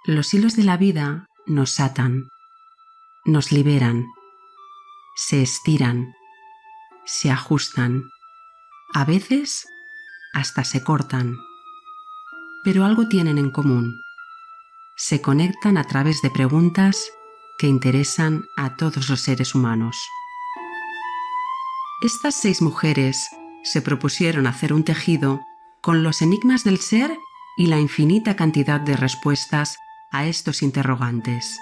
Los hilos de la vida nos atan, nos liberan, se estiran, se ajustan, a veces hasta se cortan. Pero algo tienen en común. Se conectan a través de preguntas que interesan a todos los seres humanos. Estas 6 mujeres se propusieron hacer un tejido con los enigmas del ser y la infinita cantidad de respuestas a estos interrogantes.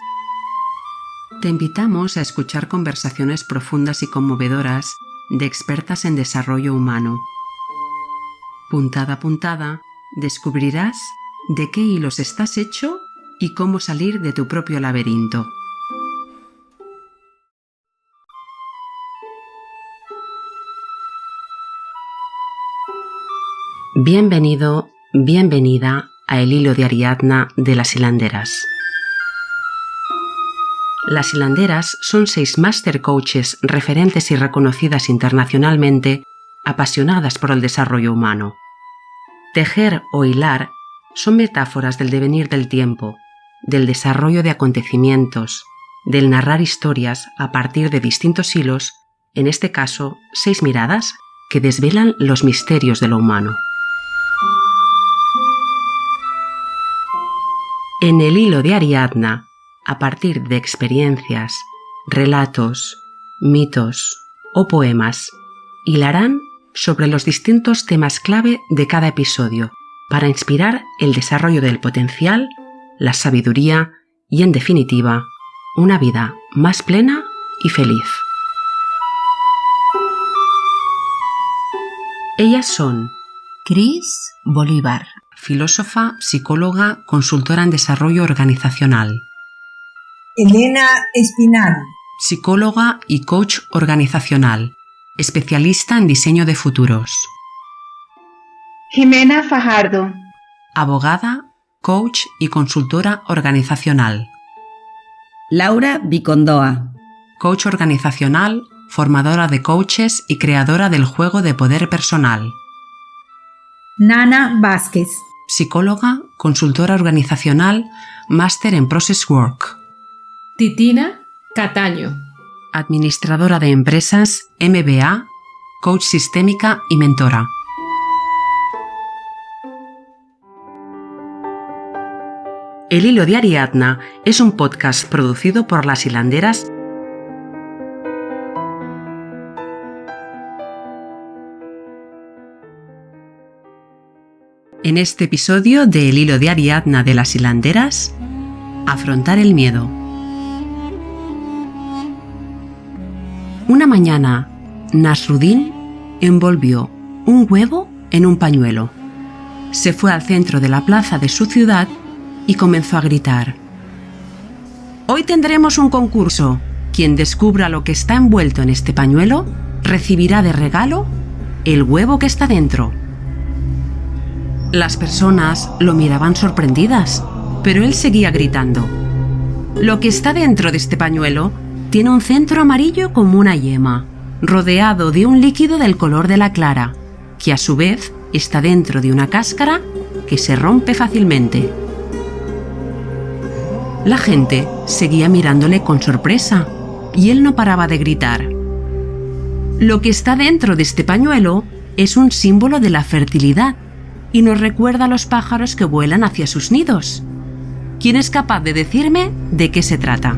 Te invitamos a escuchar conversaciones profundas y conmovedoras de expertas en desarrollo humano. Puntada a puntada, descubrirás de qué hilos estás hecho y cómo salir de tu propio laberinto. Bienvenido, bienvenida a El Hilo de Ariadna de las Hilanderas. Las Hilanderas son 6 Master Coaches referentes y reconocidas internacionalmente, apasionadas por el desarrollo humano. Tejer o hilar son metáforas del devenir del tiempo, del desarrollo de acontecimientos, del narrar historias a partir de distintos hilos, en este caso 6 miradas que desvelan los misterios de lo humano. En El Hilo de Ariadna, a partir de experiencias, relatos, mitos o poemas, hilarán sobre los distintos temas clave de cada episodio para inspirar el desarrollo del potencial, la sabiduría y, en definitiva, una vida más plena y feliz. Ellas son Cris Bolívar, filósofa, psicóloga, consultora en desarrollo organizacional. Elena Espinal, psicóloga y coach organizacional, especialista en diseño de futuros. Jimena Fajardo, abogada, coach y consultora organizacional. Laura Vicondoa, coach organizacional, formadora de coaches y creadora del juego de poder personal. Nana Vázquez, psicóloga, consultora organizacional, máster en Process Work. Titina Cataño, administradora de empresas, MBA, coach sistémica y mentora. El Hilo de Ariadna es un podcast producido por Las Hilanderas. En este episodio de El Hilo de Ariadna de Las Hilanderas, afrontar el miedo. Una mañana, Nasruddin envolvió un huevo en un pañuelo. Se fue al centro de la plaza de su ciudad y comenzó a gritar: «Hoy tendremos un concurso. Quien descubra lo que está envuelto en este pañuelo recibirá de regalo el huevo que está dentro». Las personas lo miraban sorprendidas, pero él seguía gritando: «Lo que está dentro de este pañuelo tiene un centro amarillo como una yema, rodeado de un líquido del color de la clara, que a su vez está dentro de una cáscara que se rompe fácilmente». La gente seguía mirándole con sorpresa y él no paraba de gritar: «Lo que está dentro de este pañuelo es un símbolo de la fertilidad y nos recuerda a los pájaros que vuelan hacia sus nidos. ¿Quién es capaz de decirme de qué se trata?».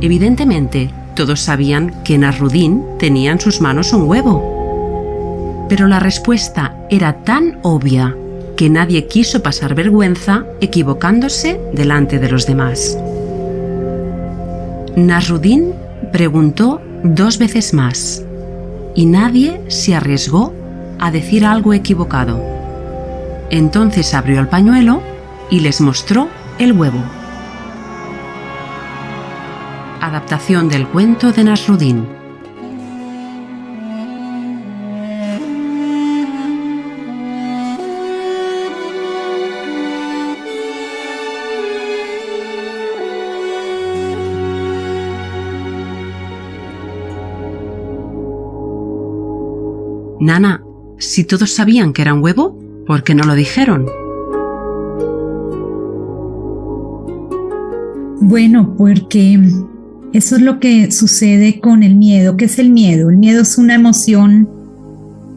Evidentemente, todos sabían que Nasruddin tenía en sus manos un huevo. Pero la respuesta era tan obvia que nadie quiso pasar vergüenza equivocándose delante de los demás. Nasruddin preguntó 2 veces más y nadie se arriesgó a decir algo equivocado. Entonces abrió el pañuelo y les mostró el huevo. Adaptación del cuento de Nasruddin. Nana, si todos sabían que era un huevo, ¿por qué no lo dijeron? Bueno, porque eso es lo que sucede con el miedo. ¿Qué es el miedo? El miedo es una emoción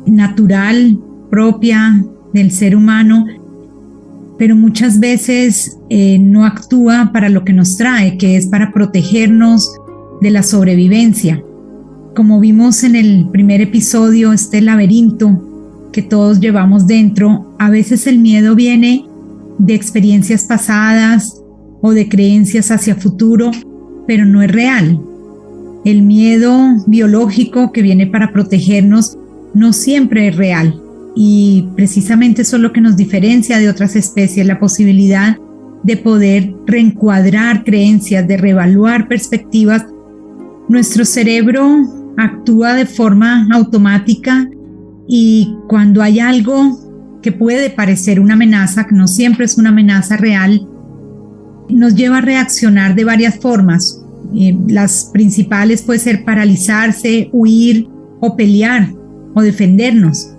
natural, propia del ser humano, pero muchas veces no actúa para lo que nos trae, que es para protegernos de la sobrevivencia. Como vimos en el primer episodio, este laberinto que todos llevamos dentro, a veces el miedo viene de experiencias pasadas o de creencias hacia futuro, pero no es real. El miedo biológico que viene para protegernos no siempre es real, y precisamente eso es lo que nos diferencia de otras especies, la posibilidad de poder reencuadrar creencias, de reevaluar perspectivas. Nuestro cerebro actúa de forma automática, y cuando hay algo que puede parecer una amenaza, que no siempre es una amenaza real, nos lleva a reaccionar de varias formas. Las principales pueden ser paralizarse, huir o pelear o defendernos.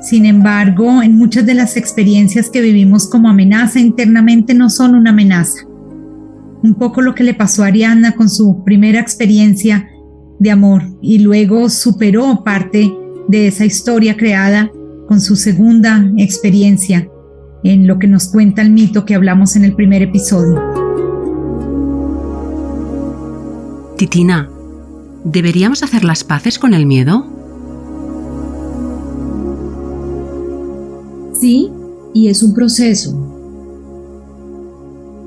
Sin embargo, en muchas de las experiencias que vivimos como amenaza internamente no son una amenaza. Un poco lo que le pasó a Ariadna con su primera experiencia de amor, y luego superó parte de esa historia creada con su segunda experiencia, en lo que nos cuenta el mito que hablamos en el primer episodio. Titina, ¿deberíamos hacer las paces con el miedo? Sí, y es un proceso.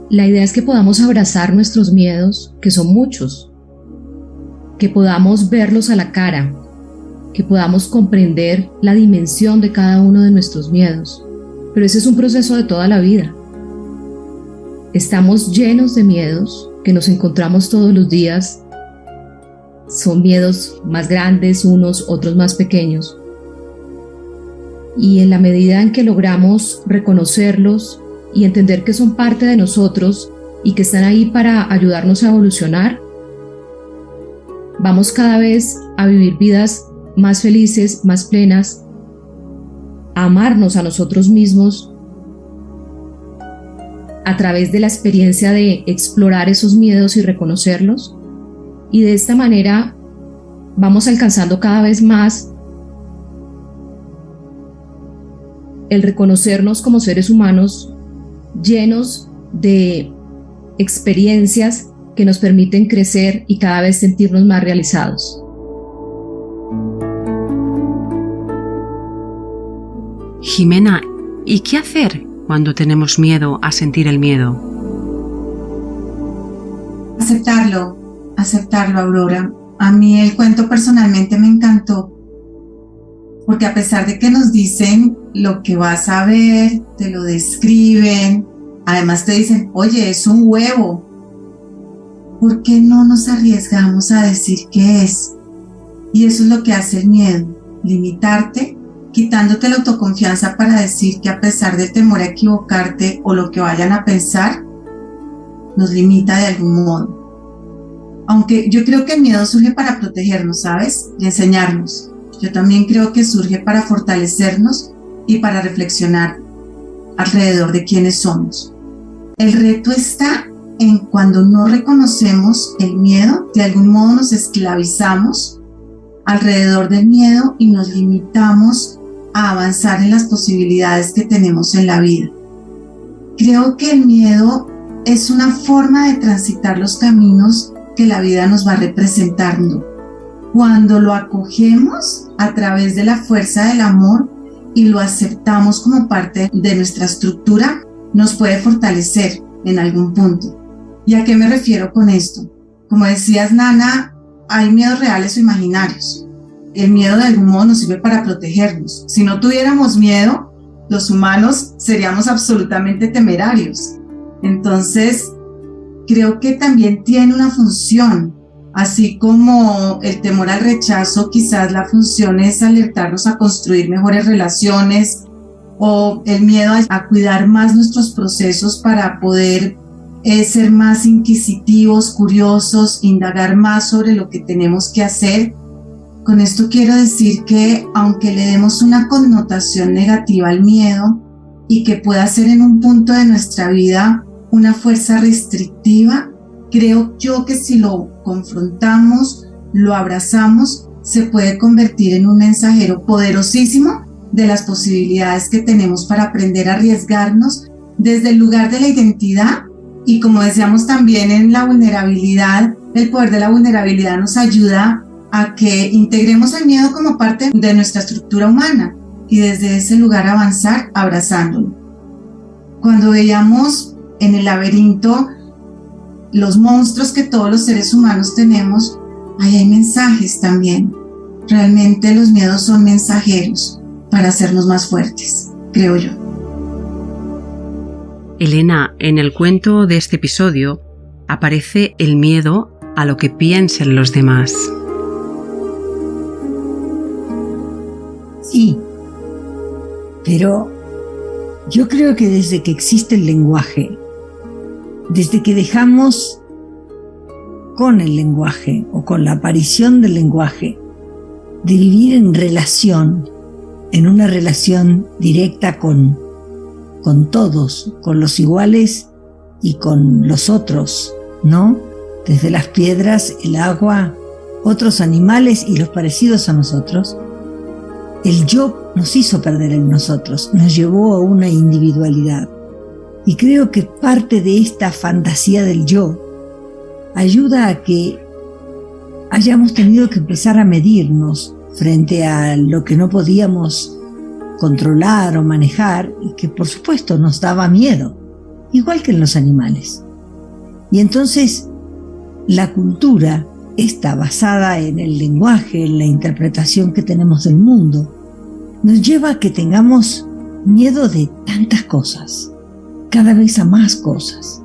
La idea es que podamos abrazar nuestros miedos, que son muchos, que podamos verlos a la cara, que podamos comprender la dimensión de cada uno de nuestros miedos. Pero ese es un proceso de toda la vida. Estamos llenos de miedos que nos encontramos todos los días. Son miedos más grandes, unos, otros más pequeños. Y en la medida en que logramos reconocerlos y entender que son parte de nosotros y que están ahí para ayudarnos a evolucionar, vamos cada vez a vivir vidas más felices, más plenas, a amarnos a nosotros mismos a través de la experiencia de explorar esos miedos y reconocerlos. Y de esta manera vamos alcanzando cada vez más el reconocernos como seres humanos llenos de experiencias que nos permiten crecer y cada vez sentirnos más realizados. Jimena, ¿y qué hacer cuando tenemos miedo a sentir el miedo? Aceptarlo, Aurora. A mí el cuento personalmente me encantó, porque a pesar de que nos dicen lo que vas a ver, te lo describen, además te dicen, oye, es un huevo, ¿por qué no nos arriesgamos a decir qué es? Y eso es lo que hace el miedo, limitarte, quitándote la autoconfianza para decir que a pesar del temor a equivocarte o lo que vayan a pensar, nos limita de algún modo. Aunque yo creo que el miedo surge para protegernos, ¿sabes? Y enseñarnos. Yo también creo que surge para fortalecernos y para reflexionar alrededor de quiénes somos. El reto está en cuando no reconocemos el miedo, de algún modo nos esclavizamos alrededor del miedo y nos limitamos a avanzar en las posibilidades que tenemos en la vida. Creo que el miedo es una forma de transitar los caminos que la vida nos va representando. Cuando lo acogemos a través de la fuerza del amor y lo aceptamos como parte de nuestra estructura, nos puede fortalecer en algún punto. ¿Y a qué me refiero con esto? Como decías, Nana, hay miedos reales o imaginarios. El miedo de algún modo nos sirve para protegernos. Si no tuviéramos miedo, los humanos seríamos absolutamente temerarios. Entonces, creo que también tiene una función. Así como el temor al rechazo, quizás la función es alertarnos a construir mejores relaciones, o el miedo a cuidar más nuestros procesos para poder ser más inquisitivos, curiosos, indagar más sobre lo que tenemos que hacer. Con esto quiero decir que aunque le demos una connotación negativa al miedo y que pueda ser en un punto de nuestra vida una fuerza restrictiva, creo yo que si lo confrontamos, lo abrazamos, se puede convertir en un mensajero poderosísimo de las posibilidades que tenemos para aprender a arriesgarnos desde el lugar de la identidad. Y como decíamos también en la vulnerabilidad, el poder de la vulnerabilidad nos ayuda a que integremos el miedo como parte de nuestra estructura humana y desde ese lugar avanzar abrazándolo. Cuando veíamos en el laberinto los monstruos que todos los seres humanos tenemos, ahí hay mensajes también. Realmente los miedos son mensajeros para hacernos más fuertes, creo yo. Elena, en el cuento de este episodio aparece el miedo a lo que piensen los demás. Sí, pero yo creo que desde que existe el lenguaje, desde que dejamos con el lenguaje o con la aparición del lenguaje de vivir en relación, en una relación directa con todos, con los iguales y con los otros, ¿no? Desde las piedras, el agua, otros animales y los parecidos a nosotros. El yo nos hizo perder en nosotros, nos llevó a una individualidad. Y creo que parte de esta fantasía del yo ayuda a que hayamos tenido que empezar a medirnos frente a lo que no podíamos controlar o manejar y que por supuesto nos daba miedo, igual que en los animales. Y entonces la cultura está basada en el lenguaje, en la interpretación que tenemos del mundo, nos lleva a que tengamos miedo de tantas cosas, cada vez a más cosas.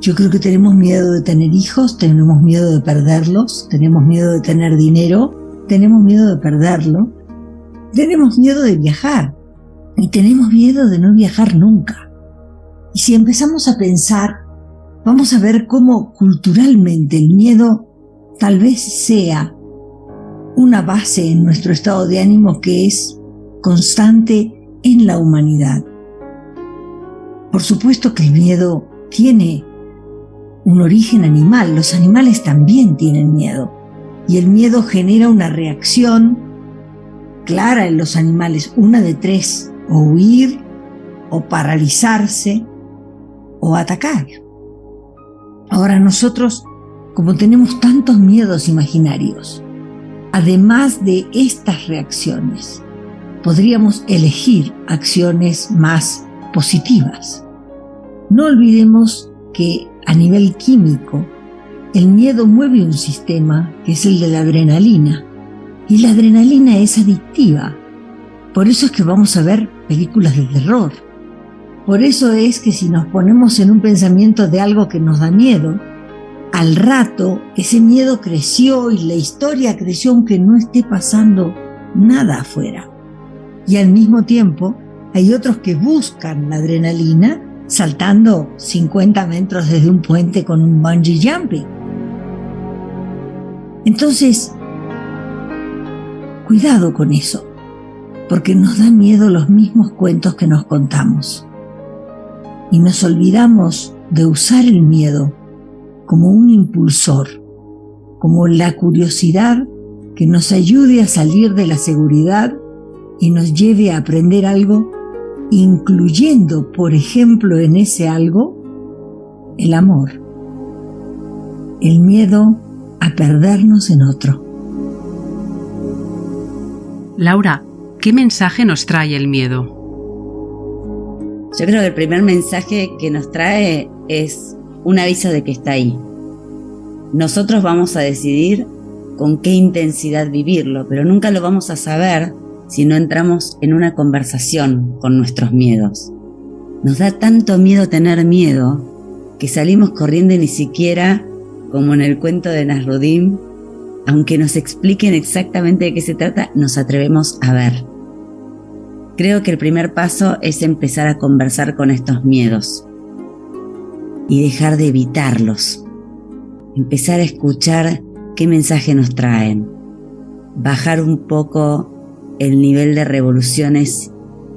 Yo creo que tenemos miedo de tener hijos, tenemos miedo de perderlos, tenemos miedo de tener dinero, tenemos miedo de perderlo, tenemos miedo de viajar y tenemos miedo de no viajar nunca. Y si empezamos a pensar, vamos a ver cómo culturalmente el miedo tal vez sea una base en nuestro estado de ánimo que es constante en la humanidad. Por supuesto que el miedo tiene un origen animal, los animales también tienen miedo y el miedo genera una reacción clara en los animales, una de tres: o huir, o paralizarse, o atacar. Ahora nosotros, como tenemos tantos miedos imaginarios, además de estas reacciones, podríamos elegir acciones más positivas. No olvidemos que a nivel químico, el miedo mueve un sistema que es el de la adrenalina. Y la adrenalina es adictiva. Por eso es que vamos a ver películas de terror. Por eso es que si nos ponemos en un pensamiento de algo que nos da miedo, al rato ese miedo creció y la historia creció aunque no esté pasando nada afuera. Y al mismo tiempo hay otros que buscan la adrenalina saltando 50 metros desde un puente con un bungee jumping. Entonces, cuidado con eso, porque nos da miedo los mismos cuentos que nos contamos. Y nos olvidamos de usar el miedo como un impulsor, como la curiosidad que nos ayude a salir de la seguridad y nos lleve a aprender algo, incluyendo, por ejemplo, en ese algo, el amor, el miedo a perdernos en otro. Laura, ¿qué mensaje nos trae el miedo? Yo creo que el primer mensaje que nos trae es un aviso de que está ahí. Nosotros vamos a decidir con qué intensidad vivirlo, pero nunca lo vamos a saber si no entramos en una conversación con nuestros miedos. Nos da tanto miedo tener miedo que salimos corriendo y ni siquiera, como en el cuento de Nasruddin, aunque nos expliquen exactamente de qué se trata, nos atrevemos a ver. Creo que el primer paso es empezar a conversar con estos miedos y dejar de evitarlos. Empezar a escuchar qué mensaje nos traen. Bajar un poco el nivel de revoluciones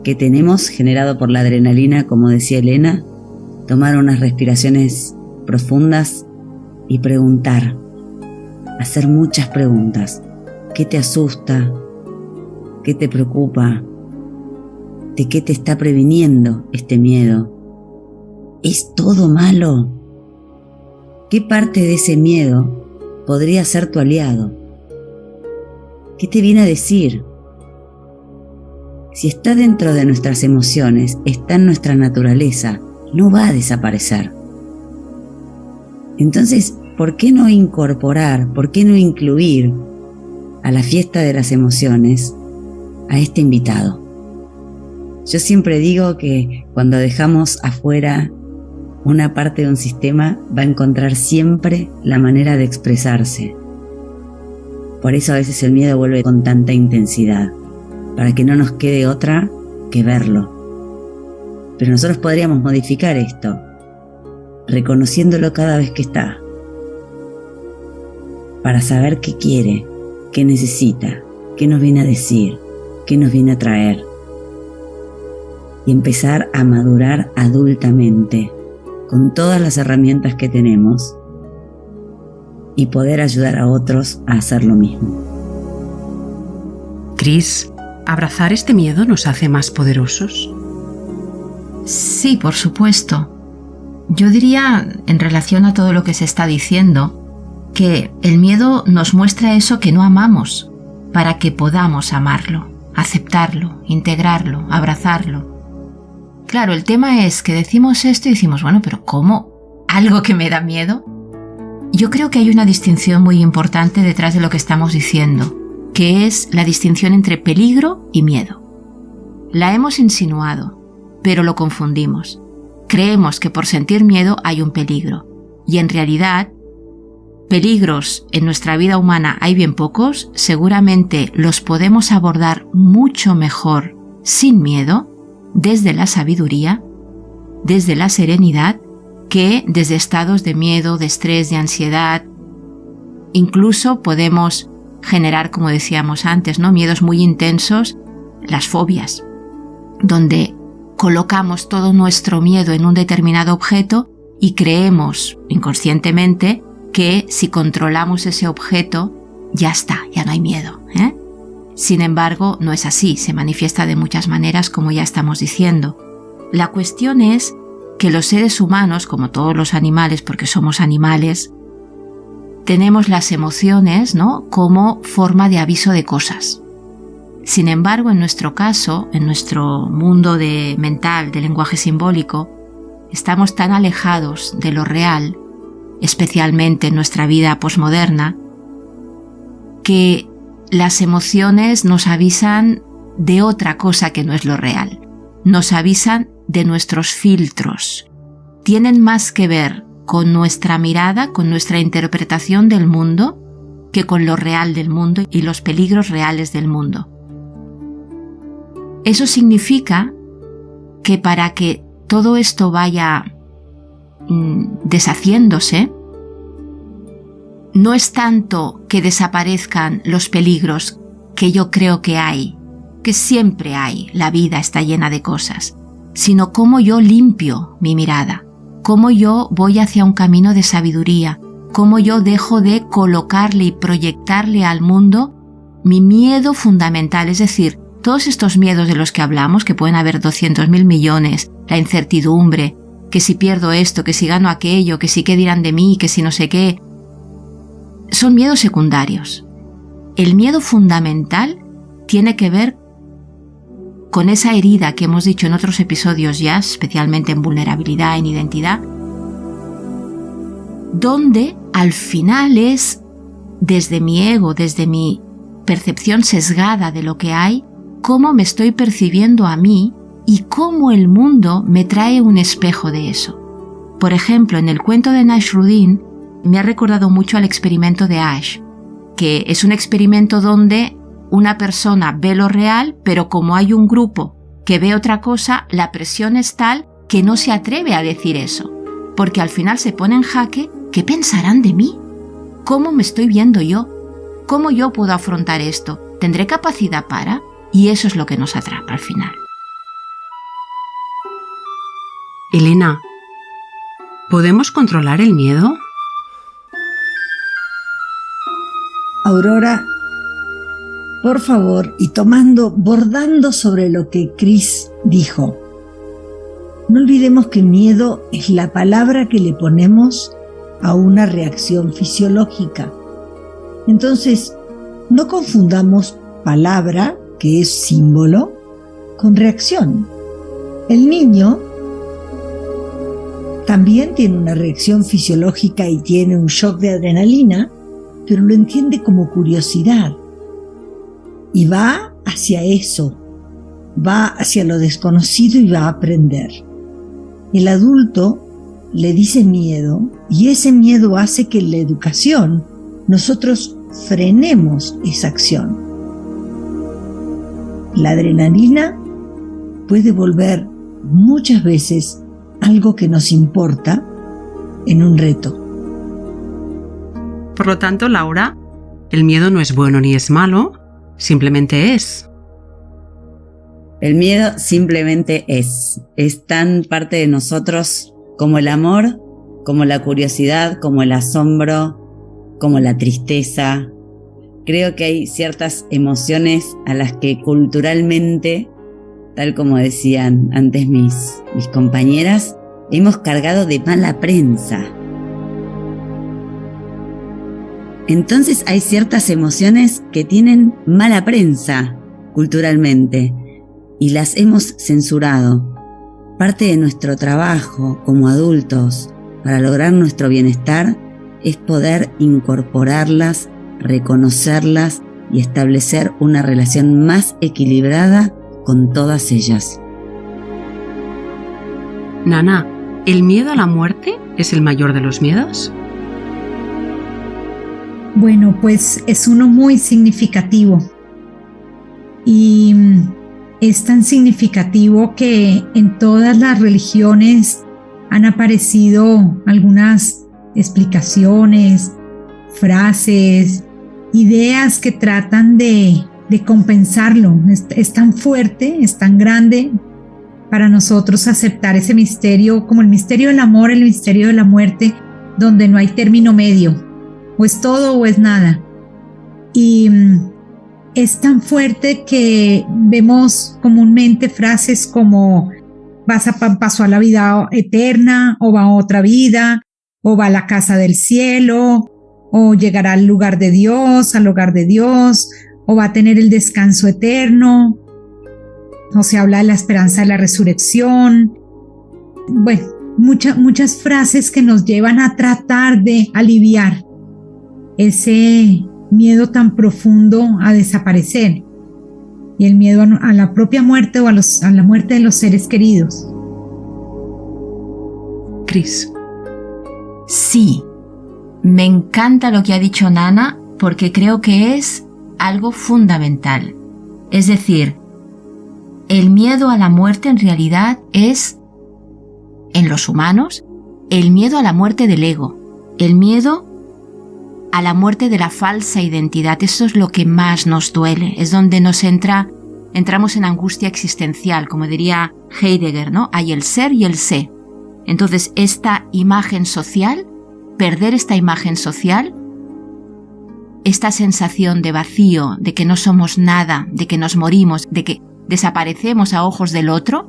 que tenemos generado por la adrenalina, como decía Elena. Tomar unas respiraciones profundas y preguntar, hacer muchas preguntas. ¿Qué te asusta? ¿Qué te preocupa? ¿De qué te está previniendo este miedo? ¿Es todo malo? ¿Qué parte de ese miedo podría ser tu aliado? ¿Qué te viene a decir? Si está dentro de nuestras emociones, está en nuestra naturaleza, no va a desaparecer. Entonces, ¿por qué no incorporar, por qué no incluir a la fiesta de las emociones a este invitado? Yo siempre digo que cuando dejamos afuera una parte de un sistema, va a encontrar siempre la manera de expresarse. Por eso a veces el miedo vuelve con tanta intensidad, para que no nos quede otra que verlo. Pero nosotros podríamos modificar esto, reconociéndolo cada vez que está, para saber qué quiere, qué necesita, qué nos viene a decir, qué nos viene a traer, y empezar a madurar adultamente, con todas las herramientas que tenemos, y poder ayudar a otros a hacer lo mismo. Cris, ¿abrazar este miedo nos hace más poderosos? Sí, por supuesto. Yo diría, en relación a todo lo que se está diciendo, que el miedo nos muestra eso que no amamos, para que podamos amarlo, aceptarlo, integrarlo, abrazarlo. Claro, el tema es que decimos esto y decimos, bueno, pero ¿cómo? ¿Algo que me da miedo? Yo creo que hay una distinción muy importante detrás de lo que estamos diciendo, que es la distinción entre peligro y miedo. La hemos insinuado, pero lo confundimos. Creemos que por sentir miedo hay un peligro, y en realidad, peligros en nuestra vida humana hay bien pocos, seguramente los podemos abordar mucho mejor sin miedo, desde la sabiduría, desde la serenidad, que desde estados de miedo, de estrés, de ansiedad. Incluso podemos generar, como decíamos antes, ¿no?, miedos muy intensos, las fobias, donde colocamos todo nuestro miedo en un determinado objeto y creemos inconscientemente que si controlamos ese objeto, ya está, ya no hay miedo, ¿eh? Sin embargo, no es así, se manifiesta de muchas maneras, como ya estamos diciendo. La cuestión es que los seres humanos, como todos los animales, porque somos animales, tenemos las emociones, ¿no?, como forma de aviso de cosas. Sin embargo, en nuestro caso, en nuestro mundo mental, de lenguaje simbólico, estamos tan alejados de lo real, especialmente en nuestra vida posmoderna, que las emociones nos avisan de otra cosa que no es lo real. Nos avisan de nuestros filtros. Tienen más que ver con nuestra mirada, con nuestra interpretación del mundo, que con lo real del mundo y los peligros reales del mundo. Eso significa que para que todo esto vaya deshaciéndose, no es tanto que desaparezcan los peligros que yo creo que hay, que siempre hay, la vida está llena de cosas, sino cómo yo limpio mi mirada, cómo yo voy hacia un camino de sabiduría, cómo yo dejo de colocarle y proyectarle al mundo mi miedo fundamental, es decir, todos estos miedos de los que hablamos, que pueden haber 200.000 millones, la incertidumbre, que si pierdo esto, que si gano aquello, que si qué dirán de mí, que si no sé qué, son miedos secundarios. El miedo fundamental tiene que ver con esa herida que hemos dicho en otros episodios ya, especialmente en vulnerabilidad, en identidad, donde al final es desde mi ego, desde mi percepción sesgada de lo que hay, cómo me estoy percibiendo a mí y cómo el mundo me trae un espejo de eso. Por ejemplo, en el cuento de Nasruddin me ha recordado mucho al experimento de Asch, que es un experimento donde una persona ve lo real, pero como hay un grupo que ve otra cosa, la presión es tal que no se atreve a decir eso, porque al final se pone en jaque ¿qué pensarán de mí? ¿Cómo me estoy viendo yo? ¿Cómo yo puedo afrontar esto? ¿Tendré capacidad para? Y eso es lo que nos atrapa al final. Elena, ¿podemos controlar el miedo? Aurora, por favor, y bordando sobre lo que Cris dijo, no olvidemos que miedo es la palabra que le ponemos a una reacción fisiológica. Entonces, no confundamos palabra, que es símbolo, con reacción. El niño también tiene una reacción fisiológica y tiene un shock de adrenalina, pero lo entiende como curiosidad y va hacia eso, va hacia lo desconocido y va a aprender. El adulto le dice miedo y ese miedo hace que en la educación nosotros frenemos esa acción. La adrenalina puede volver muchas veces algo que nos importa en un reto. Por lo tanto, Laura, el miedo no es bueno ni es malo, simplemente es. El miedo simplemente es tan parte de nosotros como el amor, como la curiosidad, como el asombro, como la tristeza. Creo que hay ciertas emociones a las que culturalmente, tal como decían antes mis compañeras, hemos cargado de mala prensa. Entonces hay ciertas emociones que tienen mala prensa culturalmente y las hemos censurado. Parte de nuestro trabajo como adultos para lograr nuestro bienestar es poder incorporarlas, reconocerlas y establecer una relación más equilibrada con todas ellas. Nana, ¿el miedo a la muerte es el mayor de los miedos? Bueno, pues es uno muy significativo y es tan significativo que en todas las religiones han aparecido algunas explicaciones, frases, ideas que tratan de compensarlo. Es tan fuerte, es tan grande para nosotros aceptar ese misterio como el misterio del amor, el misterio de la muerte, donde no hay término medio. O es todo o es nada. Y es tan fuerte que vemos comúnmente frases como pasó a la vida eterna, o va a otra vida, o va a la casa del cielo, o llegará al lugar de Dios, al hogar de Dios, o va a tener el descanso eterno, o se habla de la esperanza de la resurrección. Bueno, muchas frases que nos llevan a tratar de aliviar ese miedo tan profundo a desaparecer y el miedo a la propia muerte o a la muerte de los seres queridos. Cris. Sí, me encanta lo que ha dicho Nana porque creo que es algo fundamental. Es decir, el miedo a la muerte en realidad es, en los humanos, el miedo a la muerte del ego, el miedo a la muerte de la falsa identidad. Eso es lo que más nos duele, es donde entramos en angustia existencial, como diría Heidegger, ¿no? Hay el ser y el sé. Entonces, esta imagen social, perder esta imagen social, esta sensación de vacío, de que no somos nada, de que nos morimos, de que desaparecemos a ojos del otro,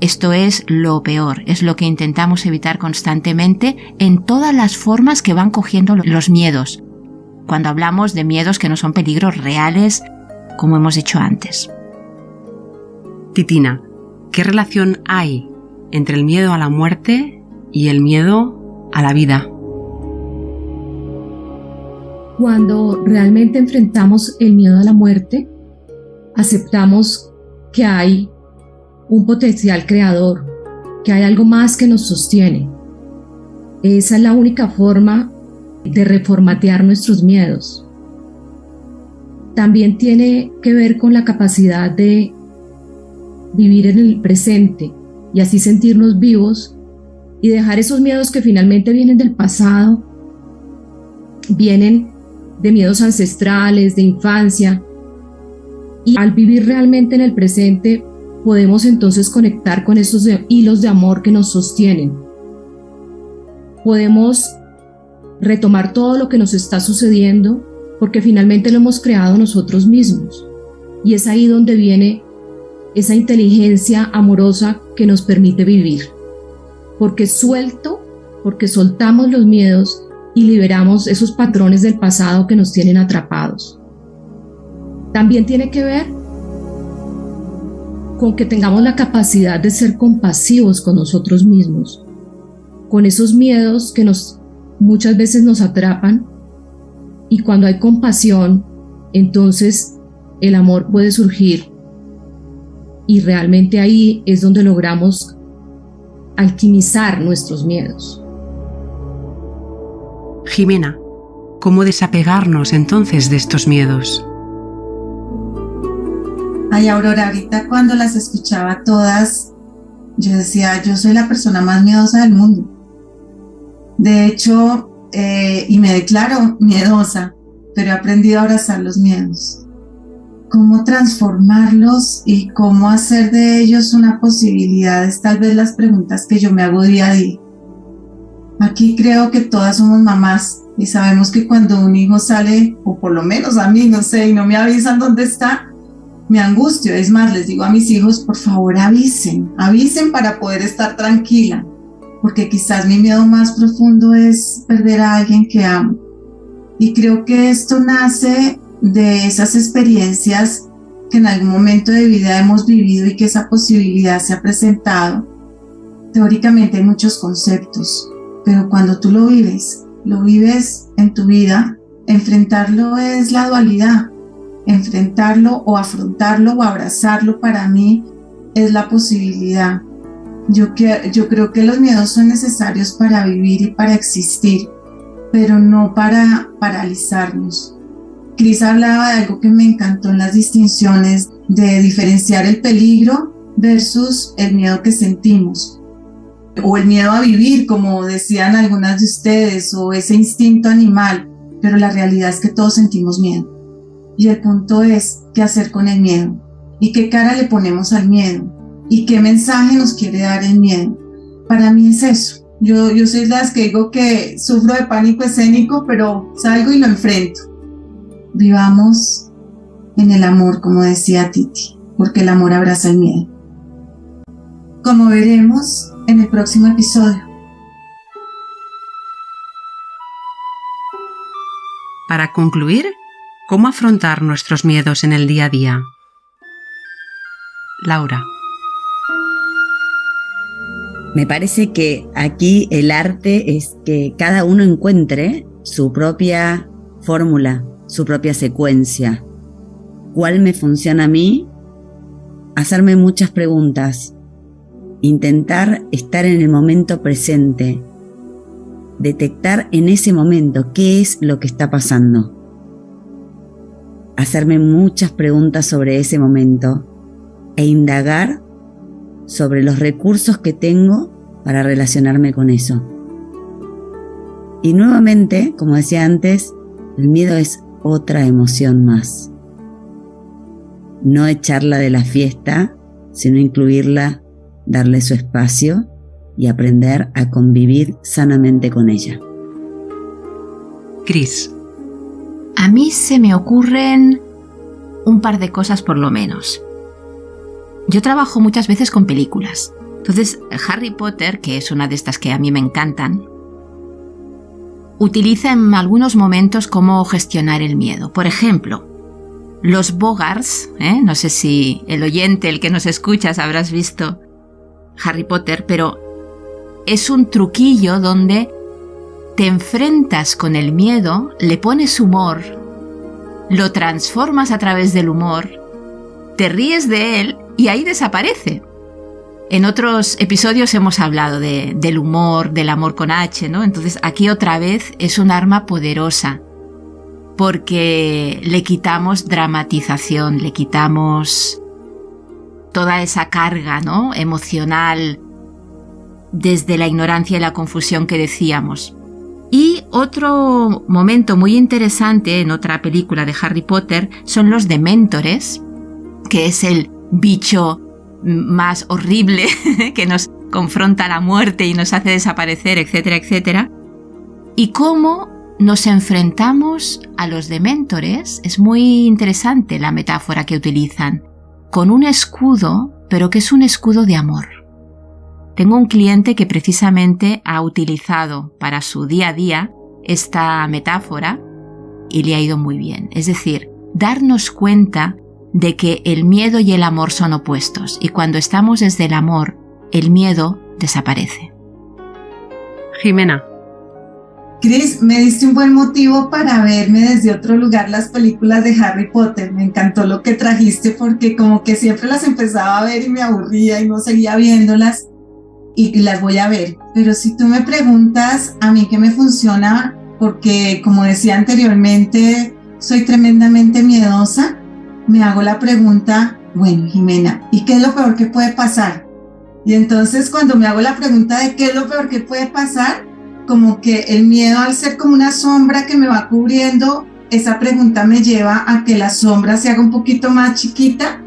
esto es lo peor, es lo que intentamos evitar constantemente en todas las formas que van cogiendo los miedos, cuando hablamos de miedos que no son peligros reales, como hemos dicho antes. Titina, ¿qué relación hay entre el miedo a la muerte y el miedo a la vida? Cuando realmente enfrentamos el miedo a la muerte, aceptamos que hay un potencial creador, que hay algo más que nos sostiene. Esa es la única forma de reformatear nuestros miedos. También tiene que ver con la capacidad de vivir en el presente y así sentirnos vivos y dejar esos miedos que finalmente vienen del pasado, vienen de miedos ancestrales, de infancia, y al vivir realmente en el presente podemos entonces conectar con esos hilos de amor que nos sostienen. Podemos retomar todo lo que nos está sucediendo porque finalmente lo hemos creado nosotros mismos. Y es ahí donde viene esa inteligencia amorosa que nos permite vivir. Porque soltamos los miedos y liberamos esos patrones del pasado que nos tienen atrapados. También tiene que ver con que tengamos la capacidad de ser compasivos con nosotros mismos, con esos miedos que muchas veces nos atrapan, y cuando hay compasión, entonces el amor puede surgir, y realmente ahí es donde logramos alquimizar nuestros miedos. Jimena, ¿cómo desapegarnos entonces de estos miedos? Ay, Aurora, ahorita cuando las escuchaba todas, yo decía, yo soy la persona más miedosa del mundo. De hecho, y me declaro miedosa, pero he aprendido a abrazar los miedos. Cómo transformarlos y cómo hacer de ellos una posibilidad es tal vez las preguntas que yo me hago día a día. Aquí creo que todas somos mamás y sabemos que cuando un hijo sale, o por lo menos a mí, no sé, y no me avisan dónde está, me angustio. Es más, les digo a mis hijos, por favor avisen para poder estar tranquila, porque quizás mi miedo más profundo es perder a alguien que amo. Y creo que esto nace de esas experiencias que en algún momento de vida hemos vivido y que esa posibilidad se ha presentado. Teóricamente hay muchos conceptos, pero cuando tú lo vives en tu vida, enfrentarlo es la dualidad. Enfrentarlo o afrontarlo o abrazarlo para mí es la posibilidad. Yo creo que los miedos son necesarios para vivir y para existir, pero no para paralizarnos. Cris hablaba de algo que me encantó en las distinciones de diferenciar el peligro versus el miedo que sentimos, o el miedo a vivir, como decían algunas de ustedes, o ese instinto animal, pero la realidad es que todos sentimos miedo. Y el punto es qué hacer con el miedo, y qué cara le ponemos al miedo, y qué mensaje nos quiere dar el miedo. Para mí es eso. Yo soy de las que digo que sufro de pánico escénico, pero salgo y lo enfrento. Vivamos en el amor, como decía Titi, porque el amor abraza el miedo. Como veremos en el próximo episodio. Para concluir, ¿cómo afrontar nuestros miedos en el día a día? Laura. Me parece que aquí el arte es que cada uno encuentre su propia fórmula, su propia secuencia. ¿Cuál me funciona a mí? Hacerme muchas preguntas. Intentar estar en el momento presente. Detectar en ese momento qué es lo que está pasando. Hacerme muchas preguntas sobre ese momento e indagar sobre los recursos que tengo para relacionarme con eso. Y nuevamente, como decía antes, el miedo es otra emoción más. No echarla de la fiesta, sino incluirla, darle su espacio y aprender a convivir sanamente con ella. Cris. A mí se me ocurren un par de cosas por lo menos. Yo trabajo muchas veces con películas. Entonces, Harry Potter, que es una de estas que a mí me encantan, utiliza en algunos momentos cómo gestionar el miedo. Por ejemplo, los Boggars, no sé si el oyente, el que nos escuchas, habrás visto Harry Potter, pero es un truquillo donde te enfrentas con el miedo, le pones humor, lo transformas a través del humor, te ríes de él y ahí desaparece. En otros episodios hemos hablado del humor, del amor con H, ¿no? Entonces aquí otra vez es un arma poderosa porque le quitamos dramatización, le quitamos toda esa carga, ¿no?, emocional desde la ignorancia y la confusión que decíamos. Y otro momento muy interesante en otra película de Harry Potter son los Dementores, que es el bicho más horrible que nos confronta a la muerte y nos hace desaparecer, etcétera, etcétera. Y cómo nos enfrentamos a los dementores, es muy interesante la metáfora que utilizan, con un escudo, pero que es un escudo de amor. Tengo un cliente que precisamente ha utilizado para su día a día esta metáfora y le ha ido muy bien. Es decir, darnos cuenta de que el miedo y el amor son opuestos y cuando estamos desde el amor, el miedo desaparece. Jimena. Cris, me diste un buen motivo para verme desde otro lugar las películas de Harry Potter. Me encantó lo que trajiste porque como que siempre las empezaba a ver y me aburría y no seguía viéndolas y las voy a ver. Pero si tú me preguntas a mí qué me funciona, porque como decía anteriormente, soy tremendamente miedosa, me hago la pregunta, bueno, Jimena, ¿y qué es lo peor que puede pasar? Y entonces cuando me hago la pregunta de qué es lo peor que puede pasar, como que el miedo al ser como una sombra que me va cubriendo, esa pregunta me lleva a que la sombra se haga un poquito más chiquita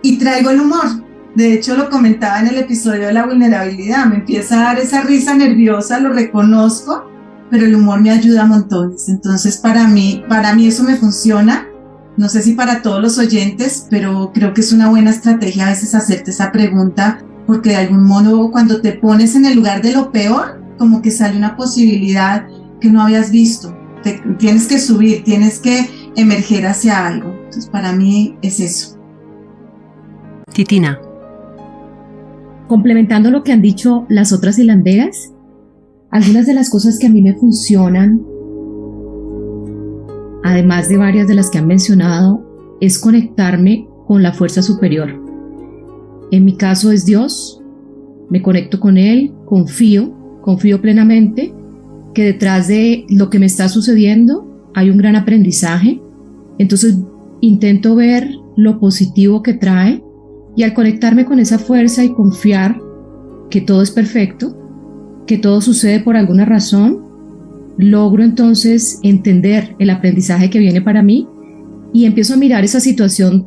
y traigo el humor. De hecho, lo comentaba en el episodio de la vulnerabilidad, me empieza a dar esa risa nerviosa, lo reconozco, pero el humor me ayuda a montones. Entonces, para mí eso me funciona. No sé si para todos los oyentes, pero creo que es una buena estrategia a veces hacerte esa pregunta, porque de algún modo cuando te pones en el lugar de lo peor, como que sale una posibilidad que no habías visto. Tienes que subir, tienes que emerger hacia algo. Entonces, para mí es eso. Titina. Complementando lo que han dicho las otras hilanderas, algunas de las cosas que a mí me funcionan, además de varias de las que han mencionado, es conectarme con la fuerza superior. En mi caso es Dios, me conecto con Él, confío plenamente que detrás de lo que me está sucediendo hay un gran aprendizaje. Entonces intento ver lo positivo que trae y al conectarme con esa fuerza y confiar que todo es perfecto, que todo sucede por alguna razón, logro entonces entender el aprendizaje que viene para mí y empiezo a mirar esa situación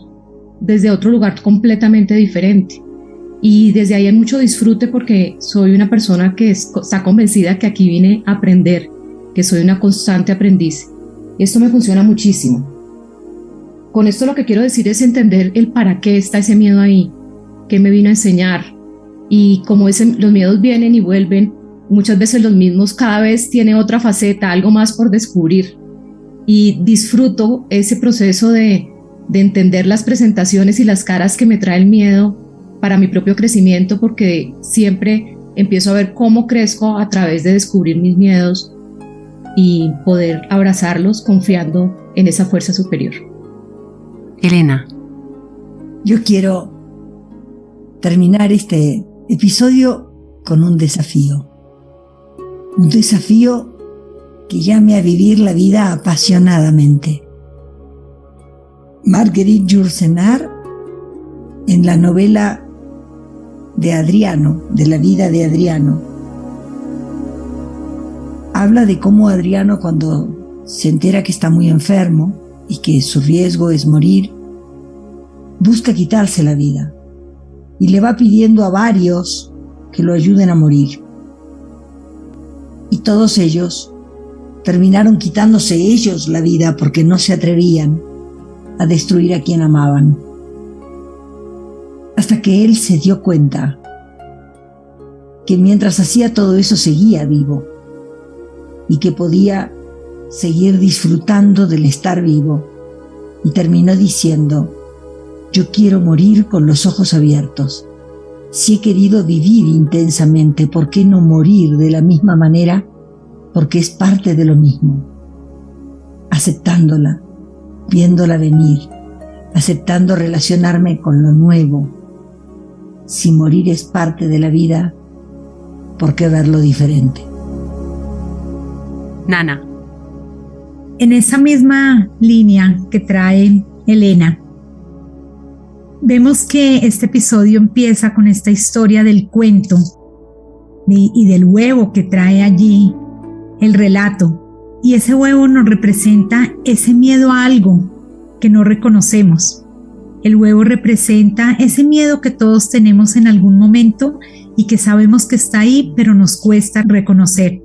desde otro lugar completamente diferente. Y desde ahí hay mucho disfrute porque soy una persona que está convencida que aquí vine a aprender, que soy una constante aprendiz. Esto me funciona muchísimo. Con esto lo que quiero decir es entender el para qué está ese miedo ahí, qué me vino a enseñar. Y como los miedos vienen y vuelven, muchas veces los mismos, cada vez tiene otra faceta, algo más por descubrir. Y disfruto ese proceso de entender las presentaciones y las caras que me trae el miedo para mi propio crecimiento, porque siempre empiezo a ver cómo crezco a través de descubrir mis miedos y poder abrazarlos confiando en esa fuerza superior. Elena. Yo quiero terminar este episodio con un desafío. Un desafío que llame a vivir la vida apasionadamente. Marguerite Yourcenar, en la novela de Adriano, de la vida de Adriano, habla de cómo Adriano, cuando se entera que está muy enfermo y que su riesgo es morir, busca quitarse la vida y le va pidiendo a varios que lo ayuden a morir. Y todos ellos terminaron quitándose ellos la vida porque no se atrevían a destruir a quien amaban. Hasta que él se dio cuenta que mientras hacía todo eso seguía vivo y que podía seguir disfrutando del estar vivo, y terminó diciendo: yo quiero morir con los ojos abiertos. Si he querido vivir intensamente, ¿por qué no morir de la misma manera? Porque es parte de lo mismo. Aceptándola, viéndola venir, aceptando relacionarme con lo nuevo. Si morir es parte de la vida, ¿por qué verlo diferente? Nana. En esa misma línea que trae Elena, vemos que este episodio empieza con esta historia del cuento y del huevo que trae allí el relato. Y ese huevo nos representa ese miedo a algo que no reconocemos. El huevo representa ese miedo que todos tenemos en algún momento y que sabemos que está ahí, pero nos cuesta reconocer.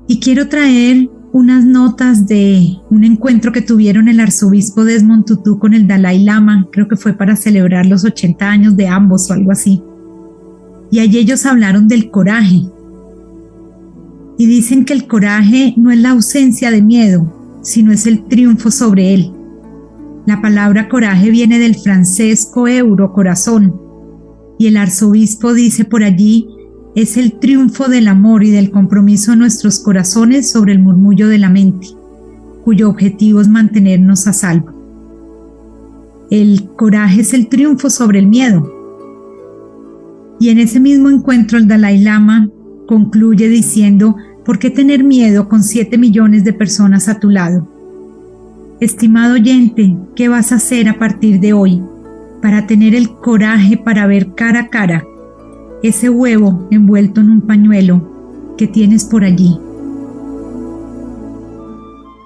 Y quiero traer unas notas de un encuentro que tuvieron el arzobispo Desmond Tutu con el Dalai Lama, creo que fue para celebrar los 80 años de ambos o algo así. Y allí ellos hablaron del coraje. Y dicen que el coraje no es la ausencia de miedo, sino es el triunfo sobre él. La palabra coraje viene del francés coeuro, corazón, y el arzobispo dice por allí, es el triunfo del amor y del compromiso de nuestros corazones sobre el murmullo de la mente, cuyo objetivo es mantenernos a salvo. El coraje es el triunfo sobre el miedo. Y en ese mismo encuentro el Dalai Lama concluye diciendo, ¿por qué tener miedo con 7 millones de personas a tu lado? Estimado oyente, ¿qué vas a hacer a partir de hoy para tener el coraje para ver cara a cara ese huevo envuelto en un pañuelo que tienes por allí?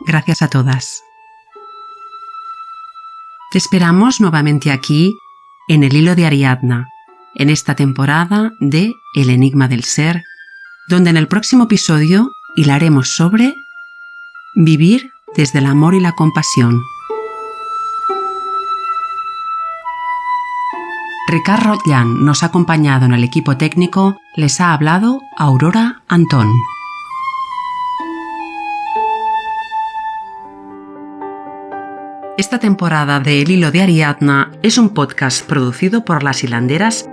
Gracias a todas. Te esperamos nuevamente aquí en el Hilo de Ariadna, en esta temporada de El Enigma del Ser, donde en el próximo episodio hilaremos sobre vivir desde el amor y la compasión. Ricard Rotllán nos ha acompañado en el equipo técnico, les ha hablado Aurora Antón. Esta temporada de El Hilo de Ariadna es un podcast producido por Las Hilanderas